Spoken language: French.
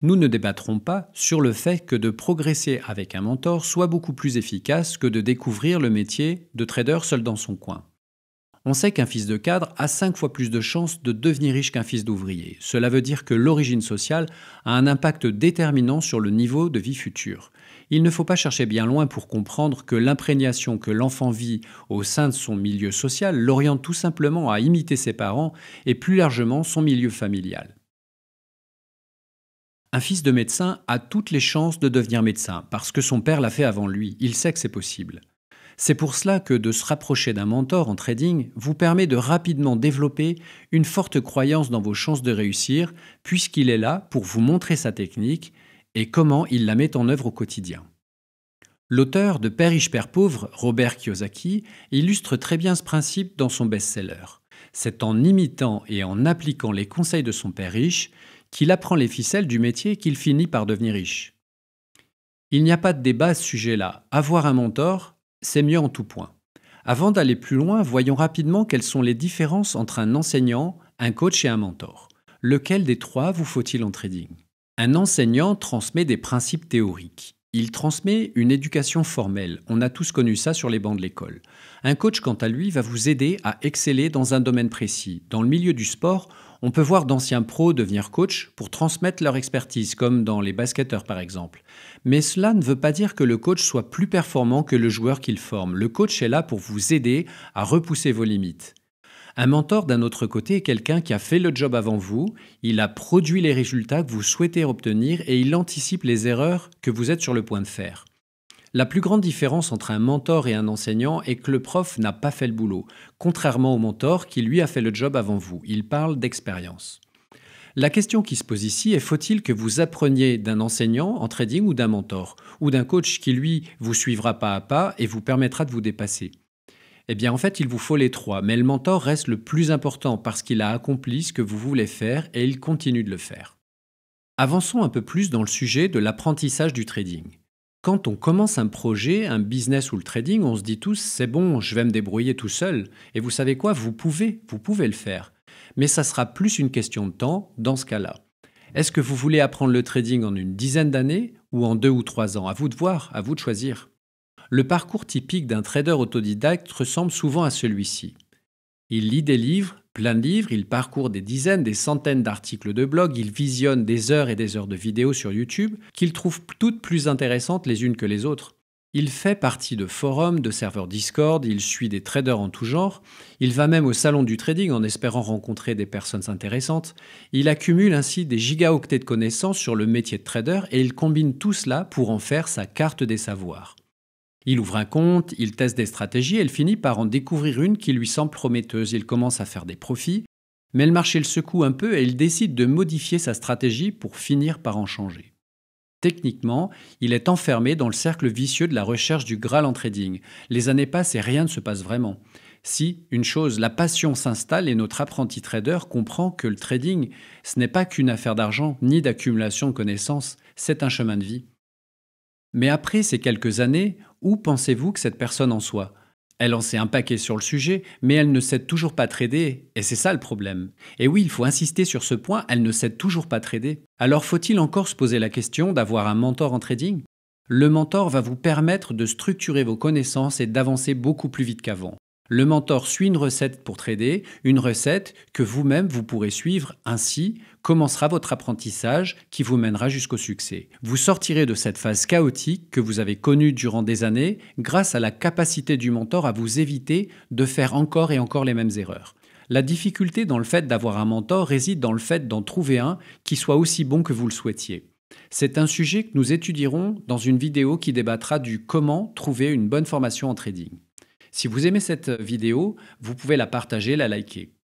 Nous ne débattrons pas sur le fait que de progresser avec un mentor soit beaucoup plus efficace que de découvrir le métier de trader seul dans son coin. On sait qu'un fils de cadre a 5 fois plus de chances de devenir riche qu'un fils d'ouvrier. Cela veut dire que l'origine sociale a un impact déterminant sur le niveau de vie futur. Il ne faut pas chercher bien loin pour comprendre que l'imprégnation que l'enfant vit au sein de son milieu social l'oriente tout simplement à imiter ses parents et plus largement son milieu familial. Un fils de médecin a toutes les chances de devenir médecin parce que son père l'a fait avant lui. Il sait que c'est possible. C'est pour cela que de se rapprocher d'un mentor en trading vous permet de rapidement développer une forte croyance dans vos chances de réussir, puisqu'il est là pour vous montrer sa technique et comment il la met en œuvre au quotidien. L'auteur de Père riche, Père pauvre, Robert Kiyosaki, illustre très bien ce principe dans son best-seller. C'est en imitant et en appliquant les conseils de son père riche qu'il apprend les ficelles du métier et qu'il finit par devenir riche. Il n'y a pas de débat à ce sujet-là. Avoir un mentor, c'est mieux en tout point. Avant d'aller plus loin, voyons rapidement quelles sont les différences entre un enseignant, un coach et un mentor. Lequel des trois vous faut-il en trading? Un enseignant transmet des principes théoriques. Il transmet une éducation formelle. On a tous connu ça sur les bancs de l'école. Un coach, quant à lui, va vous aider à exceller dans un domaine précis. Dans le milieu du sport, on peut voir d'anciens pros devenir coach pour transmettre leur expertise, comme dans les basketteurs par exemple. Mais cela ne veut pas dire que le coach soit plus performant que le joueur qu'il forme. Le coach est là pour vous aider à repousser vos limites. Un mentor, d'un autre côté, est quelqu'un qui a fait le job avant vous, il a produit les résultats que vous souhaitez obtenir et il anticipe les erreurs que vous êtes sur le point de faire. La plus grande différence entre un mentor et un enseignant est que le prof n'a pas fait le boulot, contrairement au mentor qui lui a fait le job avant vous. Il parle d'expérience. La question qui se pose ici est: faut-il que vous appreniez d'un enseignant en trading ou d'un mentor, ou d'un coach qui lui vous suivra pas à pas et vous permettra de vous dépasser? Eh bien en fait il vous faut les trois, mais le mentor reste le plus important parce qu'il a accompli ce que vous voulez faire et il continue de le faire. Avançons un peu plus dans le sujet de l'apprentissage du trading. Quand on commence un projet, un business ou le trading, on se dit tous: c'est bon, je vais me débrouiller tout seul. Et vous savez quoi, vous pouvez le faire. Mais ça sera plus une question de temps dans ce cas-là. Est-ce que vous voulez apprendre le trading en une dizaine d'années ou en 2 ou 3 ans? À vous de voir, à vous de choisir. Le parcours typique d'un trader autodidacte ressemble souvent à celui-ci. Il lit des livres, plein de livres, il parcourt des dizaines, des centaines d'articles de blog, il visionne des heures et des heures de vidéos sur YouTube, qu'il trouve toutes plus intéressantes les unes que les autres. Il fait partie de forums, de serveurs Discord, il suit des traders en tout genre, il va même au salon du trading en espérant rencontrer des personnes intéressantes. Il accumule ainsi des gigaoctets de connaissances sur le métier de trader et il combine tout cela pour en faire sa carte des savoirs. Il ouvre un compte, il teste des stratégies et il finit par en découvrir une qui lui semble prometteuse. Il commence à faire des profits, mais le marché le secoue un peu et il décide de modifier sa stratégie pour finir par en changer. Techniquement, il est enfermé dans le cercle vicieux de la recherche du Graal en trading. Les années passent et rien ne se passe vraiment. Si, une chose, la passion s'installe et notre apprenti trader comprend que le trading, ce n'est pas qu'une affaire d'argent ni d'accumulation de connaissances, c'est un chemin de vie. Mais après ces quelques années, où pensez-vous que cette personne en soit? Elle en sait un paquet sur le sujet, mais elle ne sait toujours pas trader, et c'est ça le problème. Et oui, il faut insister sur ce point, elle ne sait toujours pas trader. Alors faut-il encore se poser la question d'avoir un mentor en trading? Le mentor va vous permettre de structurer vos connaissances et d'avancer beaucoup plus vite qu'avant. Le mentor suit une recette pour trader, une recette que vous-même vous pourrez suivre. Ainsi commencera votre apprentissage qui vous mènera jusqu'au succès. Vous sortirez de cette phase chaotique que vous avez connue durant des années grâce à la capacité du mentor à vous éviter de faire encore et encore les mêmes erreurs. La difficulté dans le fait d'avoir un mentor réside dans le fait d'en trouver un qui soit aussi bon que vous le souhaitiez. C'est un sujet que nous étudierons dans une vidéo qui débattra du comment trouver une bonne formation en trading. Si vous aimez cette vidéo, vous pouvez la partager, la liker.